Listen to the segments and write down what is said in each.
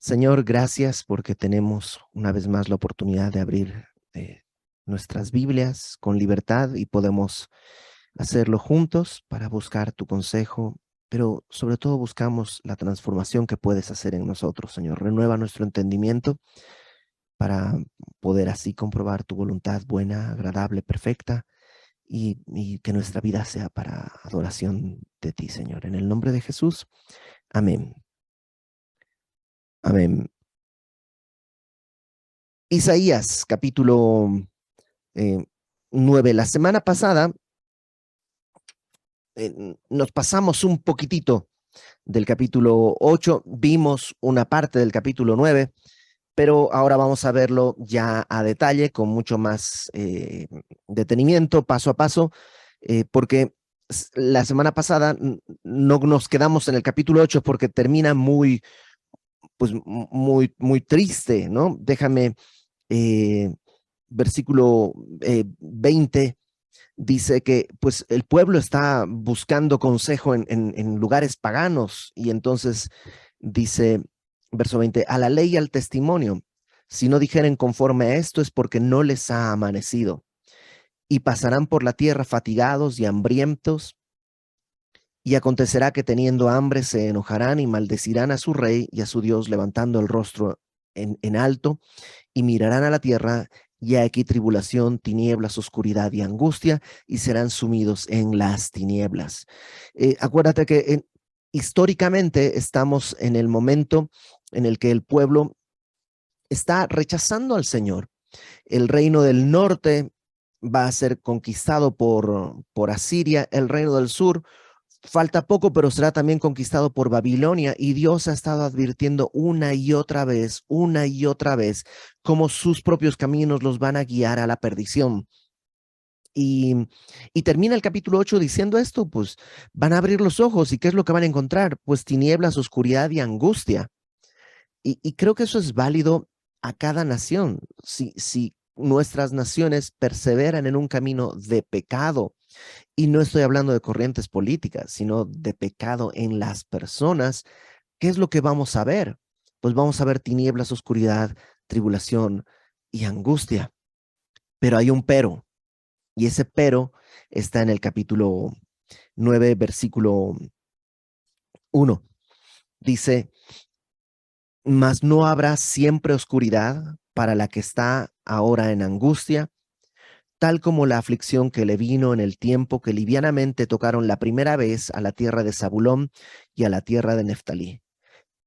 Señor, gracias porque tenemos una vez más la oportunidad de abrir nuestras Biblias con libertad y podemos hacerlo juntos para buscar tu consejo, pero sobre todo buscamos la transformación que puedes hacer en nosotros, Señor. Renueva nuestro entendimiento para poder así comprobar tu voluntad buena, agradable, perfecta y que nuestra vida sea para adoración de ti, Señor. En el nombre de Jesús, amén. Amén. Isaías, capítulo eh, 9. La semana pasada nos pasamos un poquitito del capítulo 8, vimos una parte del capítulo 9, pero ahora vamos a verlo ya a detalle, con mucho más detenimiento, paso a paso, porque la semana pasada no nos quedamos en el capítulo 8 porque termina muy, pues, muy triste, ¿no? Déjame, eh, versículo 20 dice que pues el pueblo está buscando consejo en lugares paganos y entonces dice, verso 20, a la ley y al testimonio, si no dijeren conforme a esto es porque no les ha amanecido y pasarán por la tierra fatigados y hambrientos y acontecerá que teniendo hambre se enojarán y maldecirán a su rey y a su Dios levantando el rostro en alto y mirarán a la tierra y aquí tribulación, tinieblas, oscuridad y angustia, y serán sumidos en las tinieblas. Acuérdate que históricamente estamos en el momento en el que el pueblo está rechazando al Señor. El reino del norte va a ser conquistado por Asiria, el reino del sur falta poco, pero será también conquistado por Babilonia, y Dios ha estado advirtiendo una y otra vez, cómo sus propios caminos los van a guiar a la perdición. Y termina el capítulo 8 diciendo esto, pues van a abrir los ojos y ¿qué es lo que van a encontrar? Pues tinieblas, oscuridad y angustia. Y creo que eso es válido a cada nación. Si nuestras naciones perseveran en un camino de pecado, y no estoy hablando de corrientes políticas, sino de pecado en las personas, ¿qué es lo que vamos a ver? Pues vamos a ver tinieblas, oscuridad, tribulación y angustia. Pero hay un pero, y ese pero está en el capítulo 9, versículo 1. Dice, mas no habrá siempre oscuridad para la que está ahora en angustia, tal como la aflicción que le vino en el tiempo que livianamente tocaron la primera vez a la tierra de Zabulón y a la tierra de Neftalí.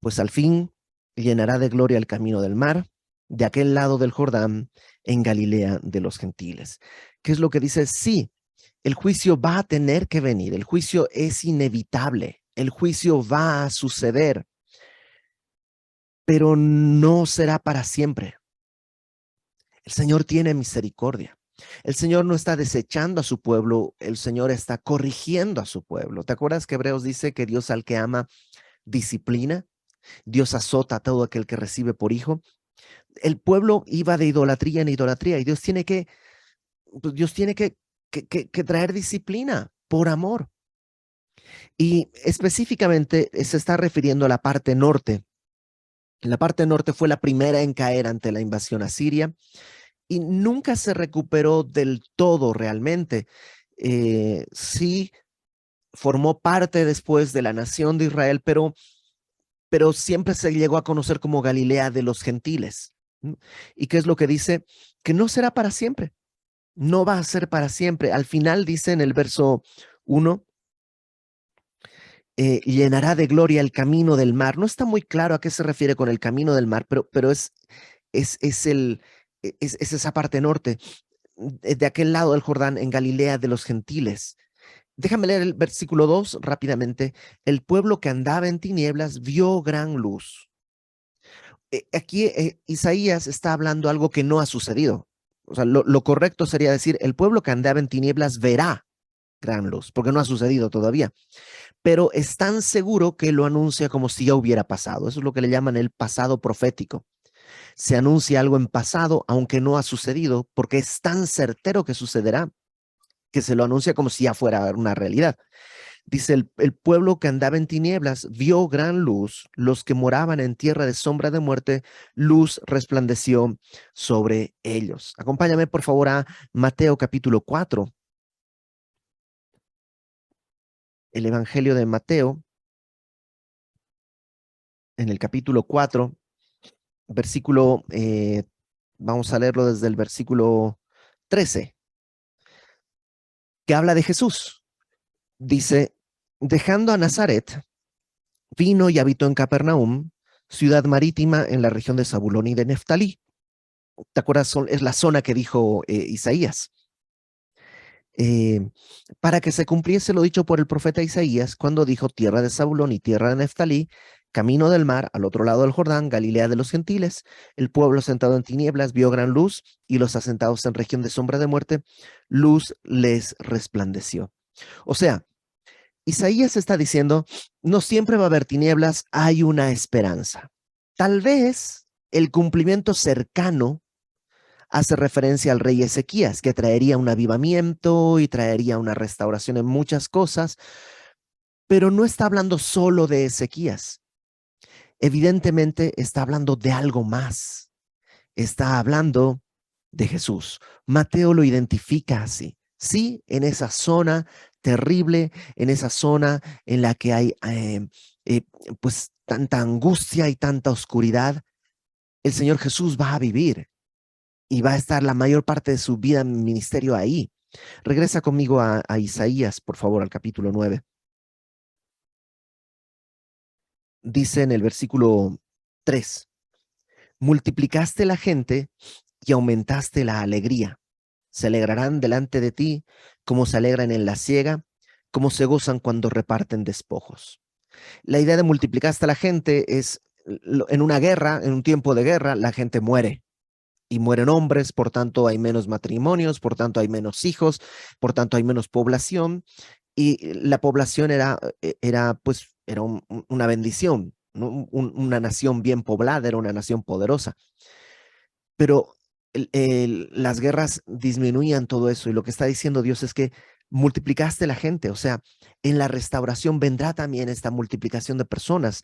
Pues al fin llenará de gloria el camino del mar, de aquel lado del Jordán, en Galilea de los gentiles. ¿Qué es lo que dice? Sí, el juicio va a tener que venir, el juicio es inevitable, el juicio va a suceder, pero no será para siempre. El Señor tiene misericordia. El Señor no está desechando a su pueblo, el Señor está corrigiendo a su pueblo. ¿Te acuerdas que Hebreos dice que Dios al que ama disciplina? Dios azota a todo aquel que recibe por hijo. El pueblo iba de idolatría en idolatría y Dios tiene que traer disciplina por amor. Y específicamente se está refiriendo a la parte norte. La parte norte fue la primera en caer ante la invasión asiria y nunca se recuperó del todo realmente. Sí formó parte después de la nación de Israel, pero siempre se llegó a conocer como Galilea de los gentiles. ¿Y qué es lo que dice? Que no será para siempre, no va a ser para siempre. Al final dice en el verso 1, llenará de gloria el camino del mar. No está muy claro a qué se refiere con el camino del mar, pero es esa parte norte, de aquel lado del Jordán, en Galilea de los gentiles. Déjame leer el versículo 2 rápidamente. El pueblo que andaba en tinieblas vio gran luz. Aquí Isaías está hablando algo que no ha sucedido. O sea, lo correcto sería decir, el pueblo que andaba en tinieblas verá gran luz, porque no ha sucedido todavía. Pero es tan seguro que lo anuncia como si ya hubiera pasado. Eso es lo que le llaman el pasado profético. Se anuncia algo en pasado, aunque no ha sucedido, porque es tan certero que sucederá, que se lo anuncia como si ya fuera una realidad. Dice, el pueblo que andaba en tinieblas vio gran luz, los que moraban en tierra de sombra de muerte, luz resplandeció sobre ellos. Acompáñame por favor a Mateo capítulo 4, el Evangelio de Mateo, en el capítulo 4, versículo, vamos a leerlo desde el versículo 13, que habla de Jesús. Dice, dejando a Nazaret, vino y habitó en Capernaum, ciudad marítima en la región de Zabulón y de Neftalí. ¿Te acuerdas? Es la zona que dijo Isaías. Para que se cumpliese lo dicho por el profeta Isaías, cuando dijo tierra de Zabulón y tierra de Neftalí, camino del mar, al otro lado del Jordán, Galilea de los gentiles, el pueblo sentado en tinieblas vio gran luz, y los asentados en región de sombra de muerte, luz les resplandeció. O sea, Isaías está diciendo, no siempre va a haber tinieblas, hay una esperanza. Tal vez el cumplimiento cercano hace referencia al rey Ezequías, que traería un avivamiento y traería una restauración en muchas cosas, pero no está hablando solo de Ezequías. Evidentemente está hablando de algo más. Está hablando de Jesús. Mateo lo identifica así. Sí, en esa zona terrible, en esa zona en la que hay eh, pues tanta angustia y tanta oscuridad, el Señor Jesús va a vivir y va a estar la mayor parte de su vida en ministerio ahí. Regresa conmigo a Isaías, por favor, al capítulo 9. Dice en el versículo 3, multiplicaste la gente y aumentaste la alegría. Se alegrarán delante de ti como se alegran en la siega, como se gozan cuando reparten despojos. La idea de multiplicaste a la gente es, en una guerra, en un tiempo de guerra, la gente muere. Y mueren hombres, por tanto hay menos matrimonios, por tanto hay menos hijos, por tanto hay menos población, y la población era una bendición, ¿no? Una nación bien poblada, era una nación poderosa, pero las guerras disminuían todo eso, y lo que está diciendo Dios es que multiplicaste la gente, o sea, en la restauración vendrá también esta multiplicación de personas,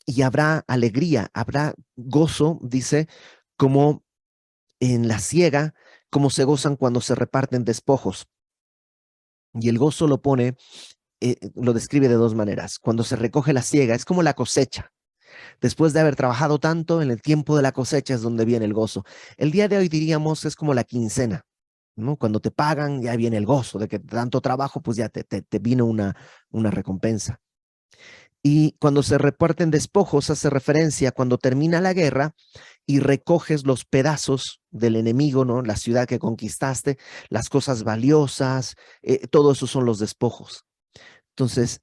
y habrá alegría, habrá gozo, dice, como en la siega, como se gozan cuando se reparten despojos. Y el gozo lo describe de dos maneras. Cuando se recoge la siega, es como la cosecha. Después de haber trabajado tanto, en el tiempo de la cosecha es donde viene el gozo. El día de hoy diríamos es como la quincena, ¿no? Cuando te pagan, ya viene el gozo de que tanto trabajo, pues ya te vino una recompensa. Y cuando se reparten despojos, hace referencia cuando termina la guerra y recoges los pedazos del enemigo, ¿no? La ciudad que conquistaste, las cosas valiosas, todo eso son los despojos. Entonces,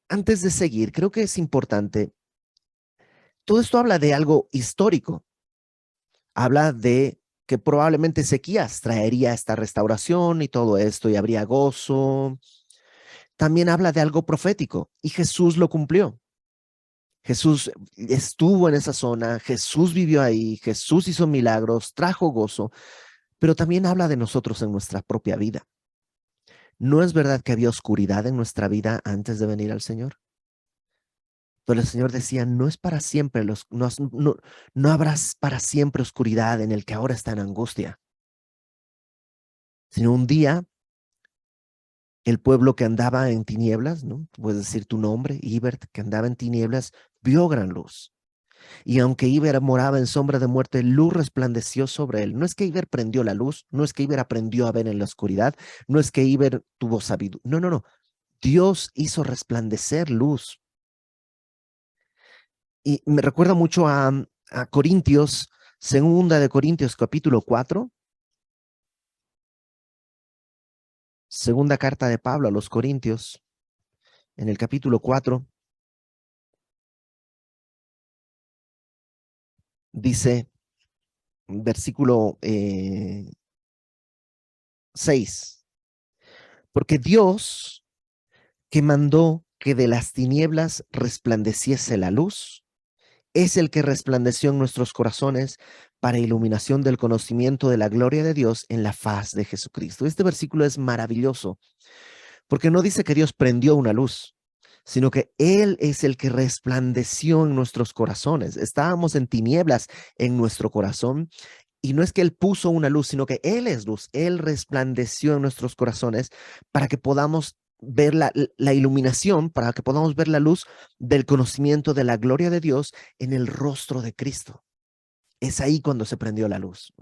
antes de seguir, creo que es importante, todo esto habla de algo histórico, habla de que probablemente Ezequías traería esta restauración y todo esto y habría gozo. También habla de algo profético y Jesús lo cumplió. Jesús estuvo en esa zona, Jesús vivió ahí, Jesús hizo milagros, trajo gozo, pero también habla de nosotros en nuestra propia vida. ¿No es verdad que había oscuridad en nuestra vida antes de venir al Señor? Pero el Señor decía, no es para siempre, no habrá para siempre oscuridad en el que ahora está en angustia, sino un día el pueblo que andaba en tinieblas, ¿no? Puedes decir tu nombre, Ibert, que andaba en tinieblas, vio gran luz. Y aunque Iber moraba en sombra de muerte, luz resplandeció sobre él. No es que Iber prendió la luz, no es que Iber aprendió a ver en la oscuridad, no es que Iber tuvo sabiduría. No, no, no. Dios hizo resplandecer luz. Y me recuerda mucho a Corintios, segunda de Corintios, capítulo 4, segunda carta de Pablo a los Corintios, en el capítulo 4, dice, versículo 6, porque Dios que mandó que de las tinieblas resplandeciese la luz, es el que resplandeció en nuestros corazones para iluminación del conocimiento de la gloria de Dios en la faz de Jesucristo. Este versículo es maravilloso Porque no dice que Dios prendió una luz, sino que Él es el que resplandeció en nuestros corazones. Estábamos en tinieblas en nuestro corazón y no es que Él puso una luz, sino que Él es luz. Él resplandeció en nuestros corazones para que podamos ver la iluminación, para que podamos ver la luz del conocimiento de la gloria de Dios en el rostro de Cristo. Es ahí cuando se prendió la luz.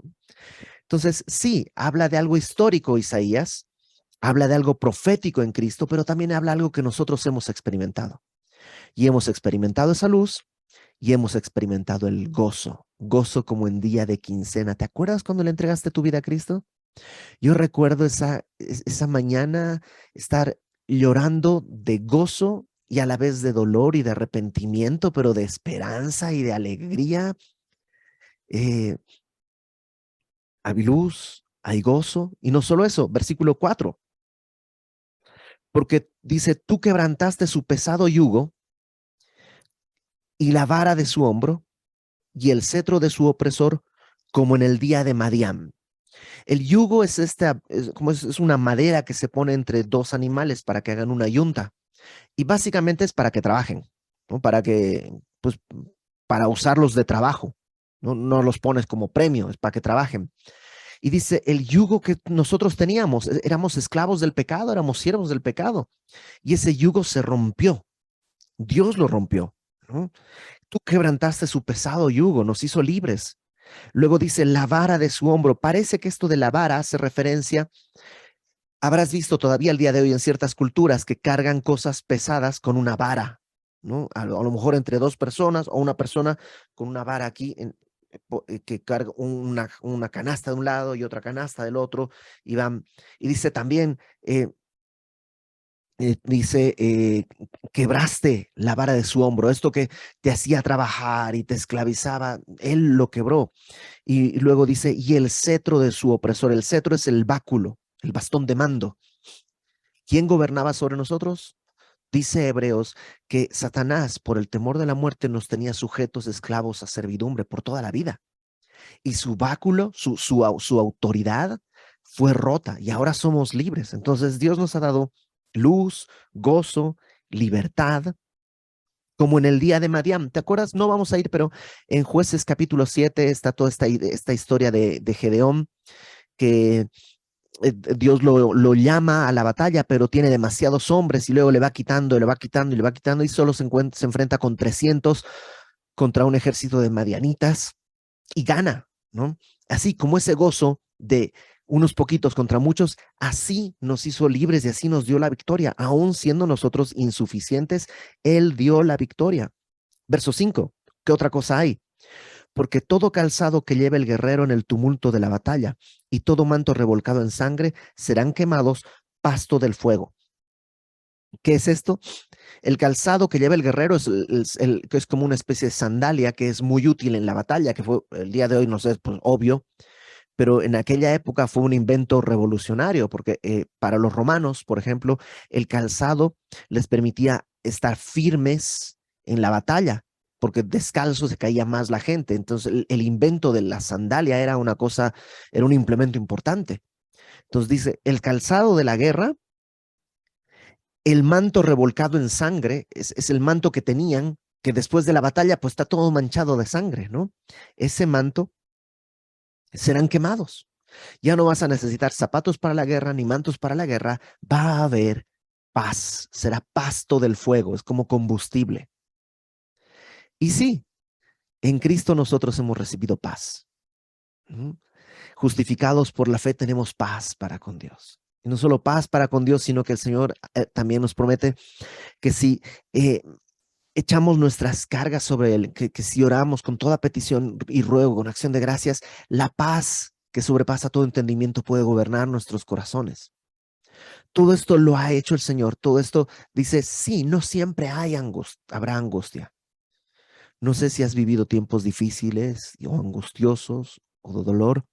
Entonces, sí, habla de algo histórico Isaías, habla de algo profético en Cristo, pero también habla de algo que nosotros hemos experimentado. Y hemos experimentado esa luz y hemos experimentado el gozo, gozo como en día de quincena. ¿Te acuerdas cuando le entregaste tu vida a Cristo? Yo recuerdo esa mañana estar llorando de gozo y a la vez de dolor y de arrepentimiento, pero de esperanza y de alegría. Eh, hay luz, hay gozo. Y no solo eso, versículo 4, porque dice, tú quebrantaste su pesado yugo y la vara de su hombro y el cetro de su opresor, como en el día de Madián. El yugo es es una madera que se pone entre dos animales para que hagan una yunta. Y básicamente es para que trabajen, ¿no? Pues, para usarlos de trabajo. No los pones como premio, es para que trabajen. Y dice, el yugo que nosotros teníamos, éramos esclavos del pecado, éramos siervos del pecado. Y ese yugo se rompió. Dios lo rompió, ¿no? Tú quebrantaste su pesado yugo, nos hizo libres. Luego dice la vara de su hombro. Parece que esto de la vara hace referencia, habrás visto todavía el día de hoy en ciertas culturas que cargan cosas pesadas con una vara, ¿no? A lo mejor entre dos personas o una persona con una vara aquí que carga una canasta de un lado y otra canasta del otro y van. Y dice también, quebraste la vara de su hombro, esto que te hacía trabajar y te esclavizaba, él lo quebró. Y luego dice, y el cetro de su opresor, el cetro es el báculo, el bastón de mando. ¿Quién gobernaba sobre nosotros? Dice Hebreos que Satanás, por el temor de la muerte, nos tenía sujetos esclavos a servidumbre por toda la vida. Y su báculo, su autoridad fue rota y ahora somos libres. Entonces Dios nos ha dado luz, gozo, libertad, como en el día de Madián. ¿Te acuerdas? No vamos a ir, pero en Jueces capítulo 7 está toda esta historia de Gedeón, que Dios lo llama a la batalla, pero tiene demasiados hombres y luego le va quitando, y le va quitando y le va quitando y solo se enfrenta con 300 contra un ejército de madianitas y gana, ¿no? Así como ese gozo de unos poquitos contra muchos, así nos hizo libres y así nos dio la victoria. Aún siendo nosotros insuficientes, Él dio la victoria. Verso 5, ¿qué otra cosa hay? Porque todo calzado que lleve el guerrero en el tumulto de la batalla y todo manto revolcado en sangre serán quemados pasto del fuego. ¿Qué es esto? El calzado que lleva el guerrero que es como una especie de sandalia que es muy útil en la batalla, que fue el día de hoy, no sé, pues obvio, pero en aquella época fue un invento revolucionario, porque para los romanos, por ejemplo, el calzado les permitía estar firmes en la batalla, porque descalzo se caía más la gente. Entonces, el invento de la sandalia era una cosa, era un implemento importante. Entonces dice, el calzado de la guerra, el manto revolcado en sangre, es el manto que tenían, que después de la batalla, pues está todo manchado de sangre, ¿no? Ese manto serán quemados. Ya no vas a necesitar zapatos para la guerra ni mantos para la guerra. Va a haber paz. Será pasto del fuego. Es como combustible. Y sí, en Cristo nosotros hemos recibido paz. ¿Mm? Justificados por la fe tenemos paz para con Dios. Y no solo paz para con Dios, sino que el Señor también nos promete que si echamos nuestras cargas sobre Él, que si oramos con toda petición y ruego, con acción de gracias, la paz que sobrepasa todo entendimiento puede gobernar nuestros corazones. Todo esto lo ha hecho el Señor. Todo esto dice, sí, no siempre habrá angustia. No sé si has vivido tiempos difíciles o angustiosos o de dolor,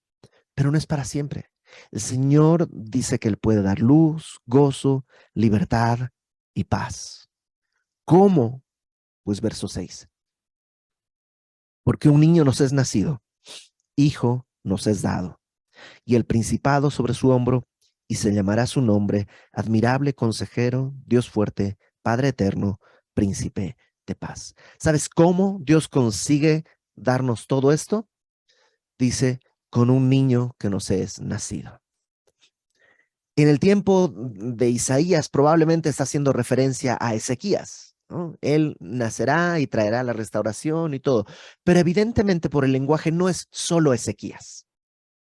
pero no es para siempre. El Señor dice que Él puede dar luz, gozo, libertad y paz. ¿Cómo? Pues verso 6. Porque un niño nos es nacido, hijo nos es dado, y el principado sobre su hombro, y se llamará su nombre, admirable consejero, Dios fuerte, Padre eterno, príncipe de paz. ¿Sabes cómo Dios consigue darnos todo esto? Dice, con un niño que nos es nacido. En el tiempo de Isaías probablemente está haciendo referencia a Ezequías, ¿no? Él nacerá y traerá la restauración y todo, pero evidentemente por el lenguaje no es solo Ezequías,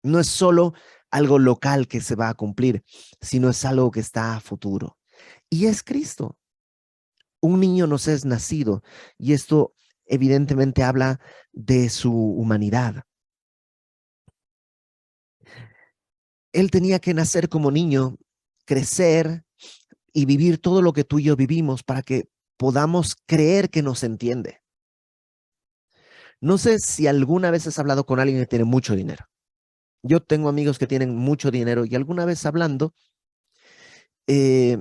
no es solo algo local que se va a cumplir, sino es algo que está a futuro. Y es Cristo. Un niño nos es nacido y esto evidentemente habla de su humanidad. Él tenía que nacer como niño, crecer y vivir todo lo que tú y yo vivimos para que podamos creer que nos entiende. No sé si alguna vez has hablado con alguien que tiene mucho dinero. Yo tengo amigos que tienen mucho dinero y alguna vez hablando, eh,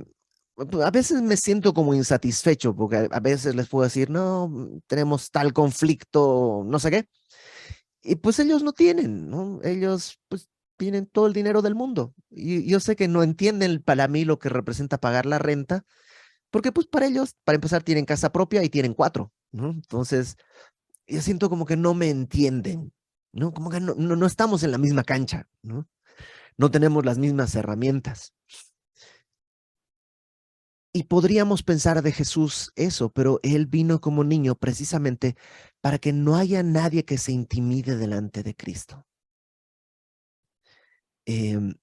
a veces me siento como insatisfecho porque a veces les puedo decir, no, tenemos tal conflicto, no sé qué. Y pues ellos no tienen, ¿no? Ellos pues tienen todo el dinero del mundo. Y yo sé que no entienden para mí lo que representa pagar la renta, porque pues para ellos, para empezar, tienen casa propia y tienen cuatro, ¿no? Entonces, yo siento como que no me entienden, ¿no? Como que no estamos en la misma cancha, ¿no? No tenemos las mismas herramientas. Y podríamos pensar de Jesús eso, pero él vino como niño precisamente para que no haya nadie que se intimide delante de Cristo. Em,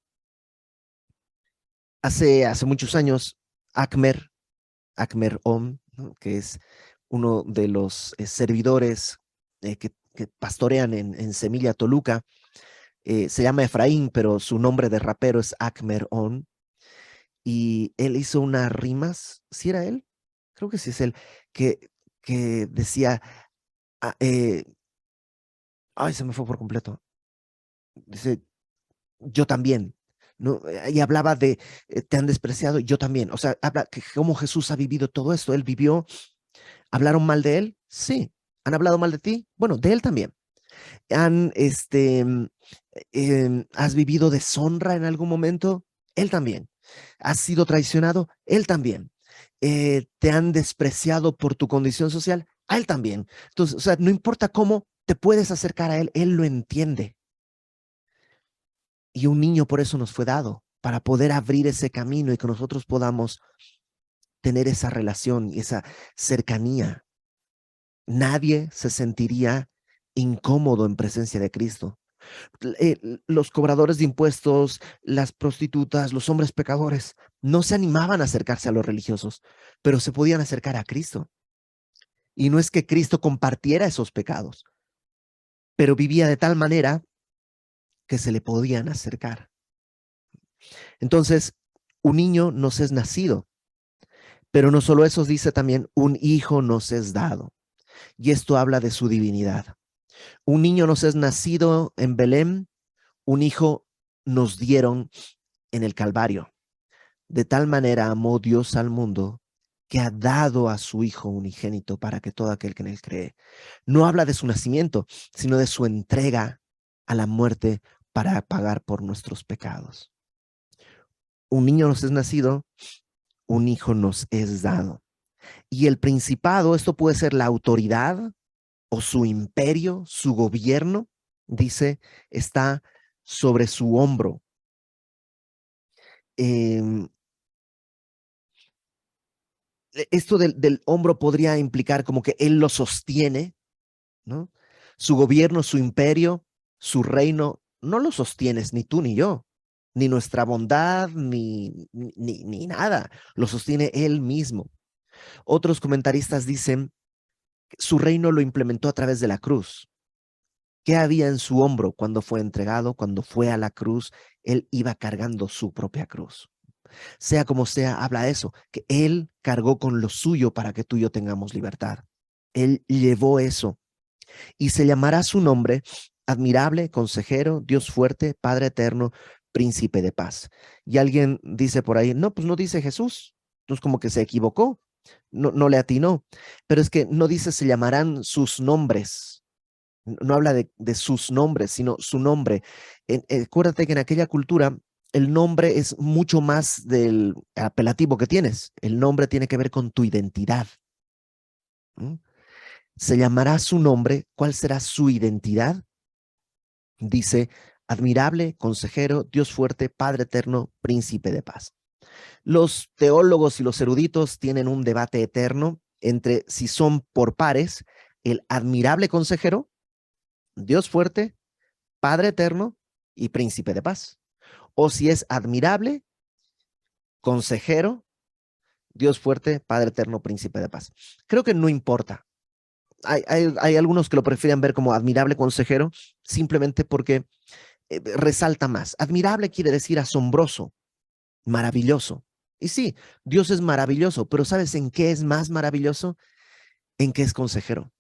hace muchos años, Akmer Om, ¿no? Que es uno de los servidores que pastorean en Semilla, Toluca, se llama Efraín, pero su nombre de rapero es Akmer On, y él hizo unas rimas, ¿sí era él? Creo que sí es él, que, que decía, ah, ay, se me fue por completo, dice, yo también, ¿no? Y hablaba de, te han despreciado, yo también, o sea, habla que cómo Jesús ha vivido todo esto, él vivió. ¿Hablaron mal de él? Sí. ¿Han hablado mal de ti? Bueno, de él también. ¿Has vivido deshonra en algún momento? Él también. ¿Has sido traicionado? Él también. ¿Te han despreciado por tu condición social? A él también. Entonces, o sea, no importa cómo te puedes acercar a él lo entiende. Y un niño por eso nos fue dado, para poder abrir ese camino y que nosotros podamos tener esa relación y esa cercanía. Nadie se sentiría incómodo en presencia de Cristo. Los cobradores de impuestos, las prostitutas, los hombres pecadores, no se animaban a acercarse a los religiosos, pero se podían acercar a Cristo. Y no es que Cristo compartiera esos pecados, pero vivía de tal manera que se le podían acercar. Entonces, un niño nos es nacido, pero no solo eso, dice también, un hijo nos es dado. Y esto habla de su divinidad. Un niño nos es nacido en Belén, un hijo nos dieron en el Calvario. De tal manera amó Dios al mundo que ha dado a su Hijo unigénito para que todo aquel que en él cree. No habla de su nacimiento, sino de su entrega a la muerte para pagar por nuestros pecados. Un niño nos es nacido, un hijo nos es dado. Y el principado, esto puede ser la autoridad o su imperio, su gobierno, dice, está sobre su hombro. Eh, Esto del hombro podría implicar como que él lo sostiene, ¿no? Su gobierno, su imperio, su reino, no lo sostienes ni tú ni yo, ni nuestra bondad, ni nada. Lo sostiene él mismo. Otros comentaristas dicen que su reino lo implementó a través de la cruz. ¿Qué había en su hombro cuando fue entregado, cuando fue a la cruz? Él iba cargando su propia cruz. Sea como sea, habla de eso, que Él cargó con lo suyo para que tú y yo tengamos libertad. Él llevó eso y se llamará su nombre admirable, consejero, Dios fuerte, Padre eterno, príncipe de paz. Y alguien dice por ahí, no, pues no dice Jesús. Entonces como que se equivocó, no le atinó. Pero es que no dice se llamarán sus nombres. No habla de sus nombres, sino su nombre. Acuérdate que en aquella cultura el nombre es mucho más del apelativo que tienes. El nombre tiene que ver con tu identidad. ¿Mm? Se llamará su nombre. ¿Cuál será su identidad? Dice, admirable, consejero, Dios fuerte, Padre eterno, príncipe de paz. Los teólogos y los eruditos tienen un debate eterno entre si son por pares el admirable consejero, Dios fuerte, Padre eterno y príncipe de paz. O si es admirable, consejero, Dios fuerte, Padre eterno, príncipe de paz. Creo que no importa. Hay algunos que lo prefieren ver como admirable consejero simplemente porque resalta más. Admirable quiere decir asombroso, maravilloso. Y sí, Dios es maravilloso, pero ¿sabes en qué es más maravilloso? En qué es consejero.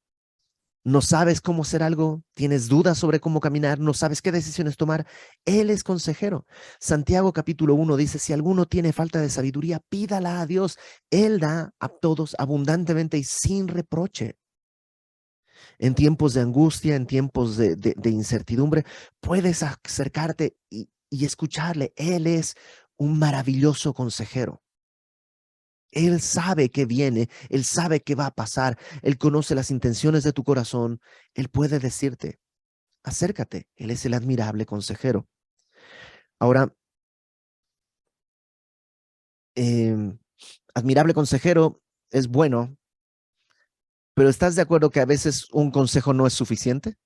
No sabes cómo hacer algo, tienes dudas sobre cómo caminar, no sabes qué decisiones tomar. Él es consejero. Santiago capítulo 1 dice, si alguno tiene falta de sabiduría, pídala a Dios. Él da a todos abundantemente y sin reproche. En tiempos de angustia, en tiempos de incertidumbre, puedes acercarte y escucharle. Él es un maravilloso consejero. Él sabe que viene, Él sabe qué va a pasar, Él conoce las intenciones de tu corazón, Él puede decirte, acércate, Él es el admirable consejero. Ahora, eh, admirable consejero es bueno, pero ¿estás de acuerdo que a veces un consejo no es suficiente?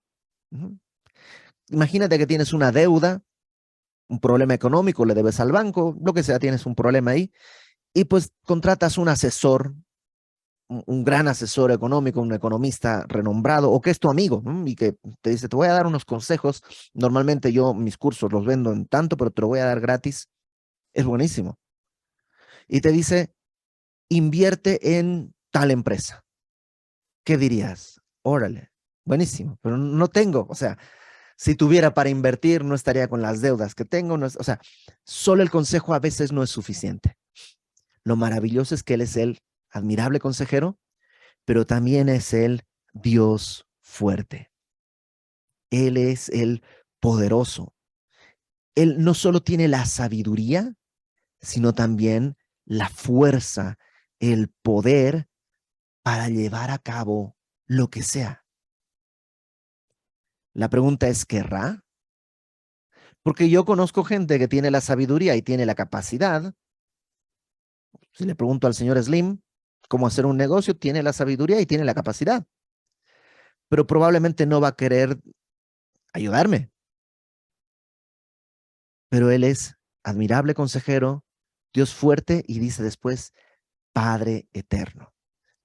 Ujú. Imagínate que tienes una deuda, un problema económico, le debes al banco, lo que sea, tienes un problema ahí, y pues contratas un asesor, un gran asesor económico, un economista renombrado, o que es tu amigo, ¿no? Y que te dice, te voy a dar unos consejos. Normalmente yo mis cursos los vendo en tanto, pero te lo voy a dar gratis. Es buenísimo. Y te dice, invierte en tal empresa. ¿Qué dirías? Órale, buenísimo, pero no tengo. O sea, si tuviera para invertir, no estaría con las deudas que tengo. No es, o sea, solo el consejo a veces no es suficiente. Lo maravilloso es que Él es el admirable consejero, pero también es el Dios fuerte. Él es el poderoso. Él no solo tiene la sabiduría, sino también la fuerza, el poder para llevar a cabo lo que sea. La pregunta es, ¿querrá? Porque yo conozco gente que tiene la sabiduría y tiene la capacidad. Si le pregunto al señor Slim cómo hacer un negocio, tiene la sabiduría y tiene la capacidad, pero probablemente no va a querer ayudarme. Pero él es admirable consejero, Dios fuerte y dice después, Padre eterno.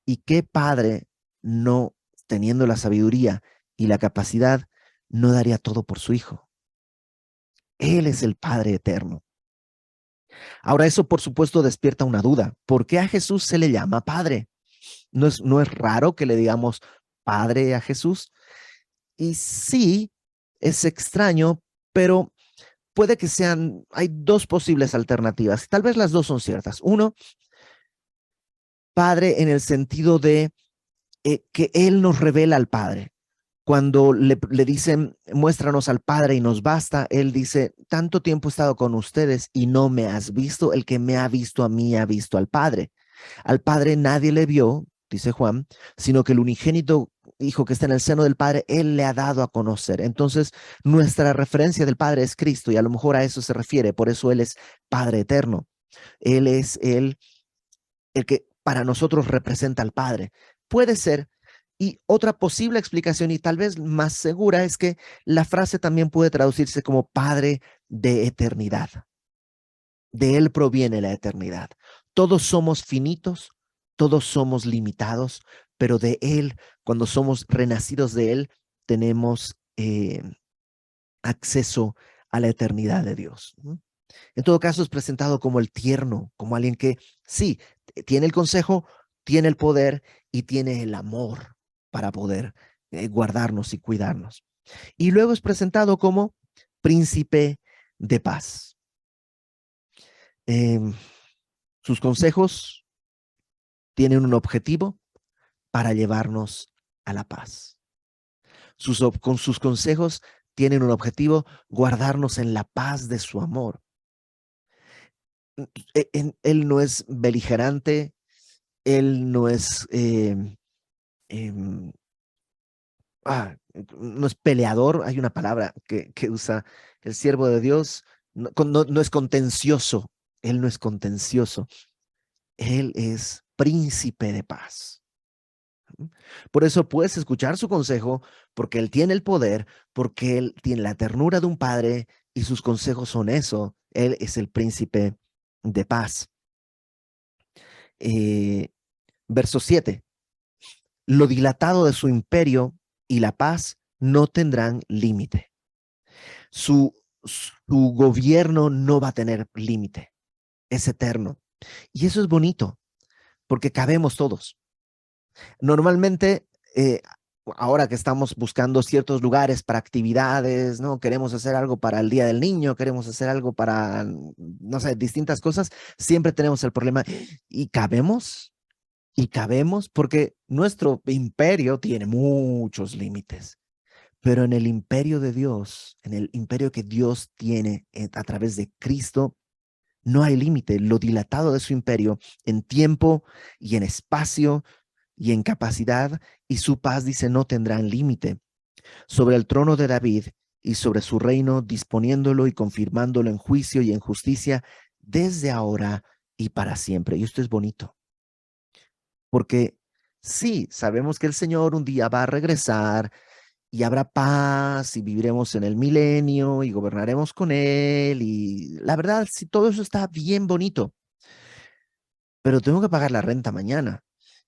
¿Y qué padre no teniendo la sabiduría y la capacidad no daría todo por su hijo? Él es el Padre eterno. Ahora eso por supuesto despierta una duda. ¿Por qué a Jesús se le llama Padre? ¿No es raro que le digamos Padre a Jesús? Y sí, es extraño, pero puede que sean, hay dos posibles alternativas. Tal vez las dos son ciertas. Uno, Padre en el sentido de que Él nos revela al Padre. Cuando le dicen, muéstranos al Padre y nos basta, Él dice, tanto tiempo he estado con ustedes y no me has visto, el que me ha visto a mí ha visto al Padre. Al Padre nadie le vio, dice Juan, sino que el unigénito Hijo que está en el seno del Padre, Él le ha dado a conocer. Entonces, nuestra referencia del Padre es Cristo y a lo mejor a eso se refiere, por eso Él es Padre eterno. Él es el que para nosotros representa al Padre. Puede ser. Y otra posible explicación, y tal vez más segura, es que la frase también puede traducirse como Padre de eternidad. De Él proviene la eternidad. Todos somos finitos, todos somos limitados, pero de Él, cuando somos renacidos de Él, tenemos acceso a la eternidad de Dios. En todo caso, es presentado como el tierno, como alguien que sí, tiene el consejo, tiene el poder y tiene el amor para poder guardarnos y cuidarnos. Y luego es presentado como príncipe de paz. Eh, sus consejos tienen un objetivo para llevarnos a la paz. Con sus consejos tienen un objetivo, guardarnos en la paz de su amor. Él no es beligerante, él no es, em, no es peleador, hay una palabra que usa el siervo de Dios, no es contencioso, él no es contencioso, él es príncipe de paz. Por eso puedes escuchar su consejo, porque él tiene el poder, porque él tiene la ternura de un padre y sus consejos son eso. Él es el príncipe de paz. Eh, verso 7. Lo dilatado de su imperio y la paz no tendrán límite. Su gobierno no va a tener límite. Es eterno. Y eso es bonito, porque cabemos todos. Normalmente, ahora que estamos buscando ciertos lugares para actividades, ¿no? Queremos hacer algo para el Día del Niño, queremos hacer algo para, no sé, distintas cosas, siempre tenemos el problema, ¿y cabemos? ¿Y cabemos? Porque nuestro imperio tiene muchos límites, pero en el imperio de Dios, en el imperio que Dios tiene a través de Cristo, no hay límite. Lo dilatado de su imperio en tiempo y en espacio y en capacidad, y su paz, dice, no tendrán límite. Sobre el trono de David y sobre su reino, disponiéndolo y confirmándolo en juicio y en justicia, desde ahora y para siempre. Y esto es bonito, porque sí, sabemos que el Señor un día va a regresar y habrá paz y viviremos en el milenio y gobernaremos con Él. Y la verdad, sí, todo eso está bien bonito, pero tengo que pagar la renta mañana.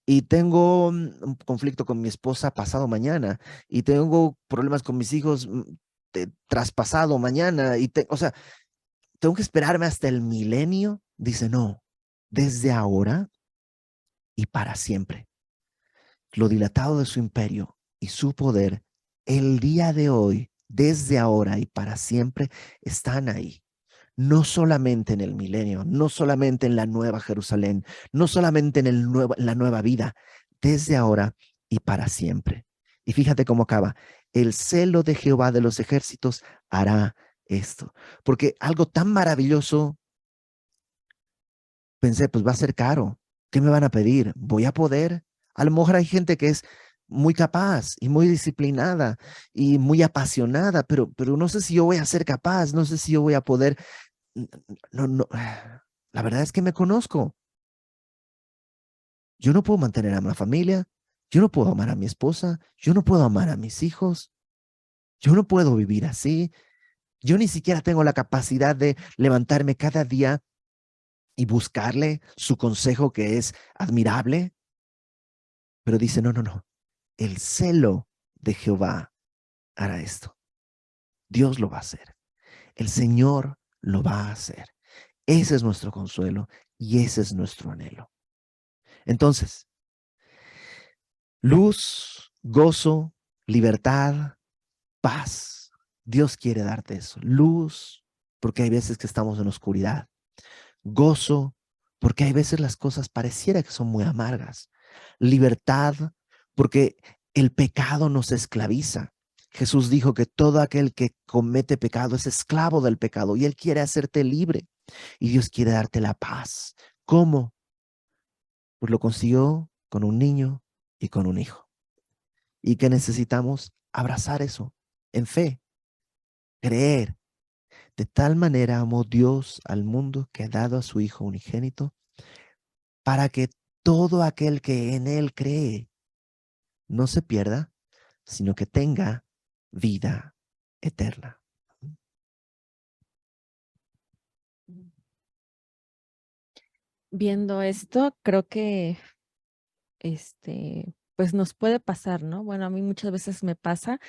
Y tengo un conflicto con mi esposa pasado mañana. Y tengo problemas con mis hijos traspasado mañana. O sea, tengo que esperarme hasta el milenio. Dice, no, desde ahora y para siempre. Lo dilatado de su imperio y su poder, el día de hoy, desde ahora y para siempre, están ahí. No solamente en el milenio, no solamente en la nueva Jerusalén, no solamente en la nueva vida, desde ahora y para siempre. Y fíjate cómo acaba. El celo de Jehová de los ejércitos hará esto. Porque algo tan maravilloso, pensé, pues va a ser caro. ¿Qué me van a pedir? ¿Voy a poder? A lo mejor hay gente que es muy capaz y muy disciplinada y muy apasionada, pero no sé si yo voy a ser capaz, no sé si yo voy a poder. No, no, la verdad es que me conozco. Yo no puedo mantener a mi familia, yo no puedo amar a mi esposa, yo no puedo amar a mis hijos, yo no puedo vivir así. Yo ni siquiera tengo la capacidad de levantarme cada día y buscarle su consejo que es admirable, pero dice, no, no, no, el celo de Jehová hará esto. Dios lo va a hacer. El Señor lo va a hacer. Ese es nuestro consuelo y ese es nuestro anhelo. Entonces, luz, gozo, libertad, paz. Dios quiere darte eso. Luz, porque hay veces que estamos en oscuridad. Gozo, porque hay veces las cosas pareciera que son muy amargas. Libertad, porque el pecado nos esclaviza. Jesús dijo que todo aquel que comete pecado es esclavo del pecado y Él quiere hacerte libre y Dios quiere darte la paz. ¿Cómo? Pues lo consiguió con un niño y con un hijo. ¿Y qué necesitamos? Abrazar eso en fe, creer. De tal manera amó Dios al mundo que ha dado a su Hijo unigénito para que todo aquel que en Él cree no se pierda, sino que tenga vida eterna. Viendo esto, creo que pues nos puede pasar, ¿no? Bueno, a mí muchas veces me pasa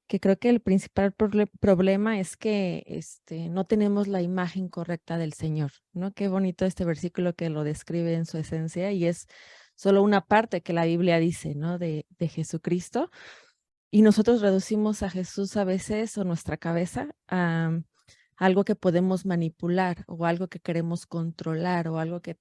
que creo que el principal problema es que no tenemos la imagen correcta del Señor, ¿no? Qué bonito este versículo que lo describe en su esencia y es solo una parte que la Biblia dice, ¿no? De Jesucristo. Y nosotros reducimos a Jesús a veces o nuestra cabeza a algo que podemos manipular o algo que queremos controlar o algo que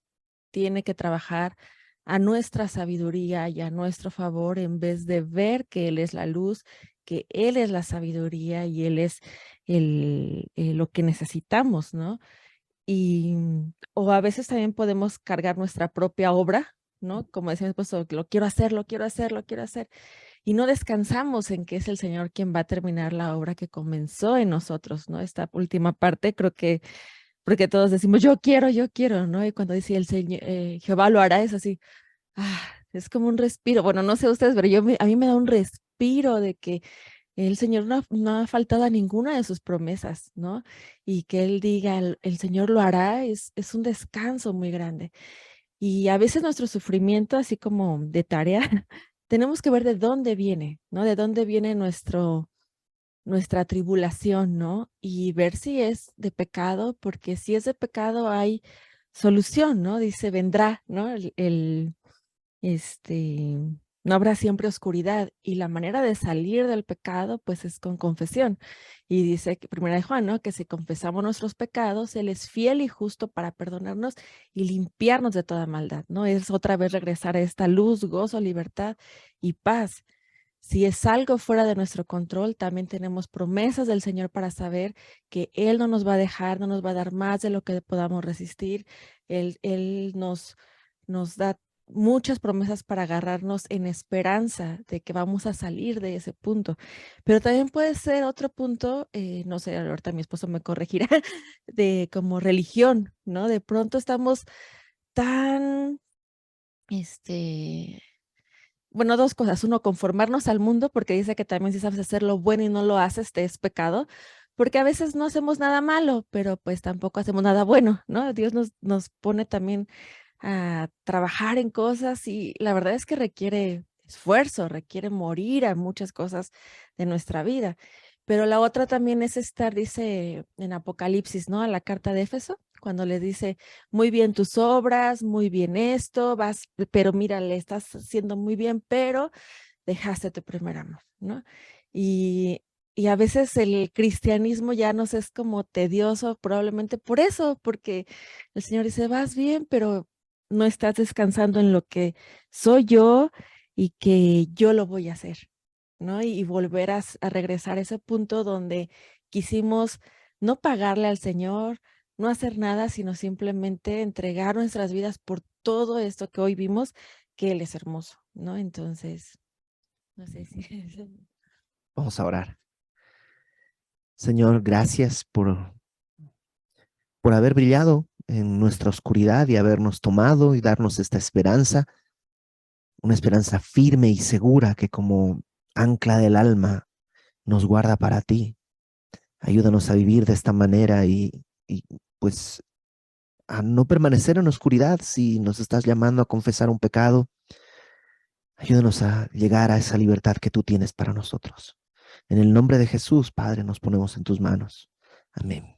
tiene que trabajar a nuestra sabiduría y a nuestro favor en vez de ver que Él es la luz, que Él es la sabiduría y Él es lo que necesitamos, ¿no? O a veces también podemos cargar nuestra propia obra, ¿no? Como decía mi esposo, lo quiero hacer, lo quiero hacer, lo quiero hacer. Y no descansamos en que es el Señor quien va a terminar la obra que comenzó en nosotros, ¿no? Esta última parte, creo que, porque todos decimos, yo quiero, ¿no? Y cuando dice el Señor, Jehová lo hará, es así, es como un respiro. Bueno, no sé ustedes, pero a mí me da un respiro de que el Señor no ha faltado a ninguna de sus promesas, ¿no? Y que Él diga, el Señor lo hará, es un descanso muy grande. Y a veces nuestro sufrimiento, así como de tarea, tenemos que ver de dónde viene, ¿no? De dónde viene nuestra tribulación, ¿no? Y ver si es de pecado, porque si es de pecado hay solución, ¿no? Dice, vendrá, ¿no? Este, no habrá siempre oscuridad y la manera de salir del pecado pues es con confesión. Y dice que primera de Juan, ¿no? Que si confesamos nuestros pecados, Él es fiel y justo para perdonarnos y limpiarnos de toda maldad, ¿no? Es otra vez regresar a esta luz, gozo, libertad y paz. Si es algo fuera de nuestro control, también tenemos promesas del Señor para saber que Él no nos va a dejar, no nos va a dar más de lo que podamos resistir. Él nos da muchas promesas para agarrarnos en esperanza de que vamos a salir de ese punto. Pero también puede ser otro punto, no sé, ahorita mi esposo me corregirá, de como religión, ¿no? De pronto estamos tan, bueno, dos cosas. Uno, conformarnos al mundo, porque dice que también si sabes hacer lo bueno y no lo haces, te es pecado, porque a veces no hacemos nada malo, pero pues tampoco hacemos nada bueno, ¿no? Dios nos pone también a trabajar en cosas y la verdad es que requiere esfuerzo, requiere morir a muchas cosas de nuestra vida. Pero la otra también es estar, dice en Apocalipsis, ¿no? A la carta de Éfeso, cuando le dice, muy bien tus obras, muy bien esto, pero mira, le estás haciendo muy bien, pero dejaste tu primer amor, ¿no? Y, y a veces el cristianismo ya nos es como tedioso, probablemente por eso, porque el Señor dice, vas bien, pero no estás descansando en lo que soy yo y que yo lo voy a hacer, ¿no? Y volver a regresar a ese punto donde quisimos no pagarle al Señor, no hacer nada, sino simplemente entregar nuestras vidas por todo esto que hoy vimos, que Él es hermoso, ¿no? Entonces, no sé si... Vamos a orar. Señor, gracias por haber brillado en nuestra oscuridad y habernos tomado y darnos esta esperanza, una esperanza firme y segura que como ancla del alma nos guarda para ti. Ayúdanos a vivir de esta manera y pues a no permanecer en oscuridad si nos estás llamando a confesar un pecado. Ayúdanos a llegar a esa libertad que tú tienes para nosotros. En el nombre de Jesús, Padre, nos ponemos en tus manos. Amén.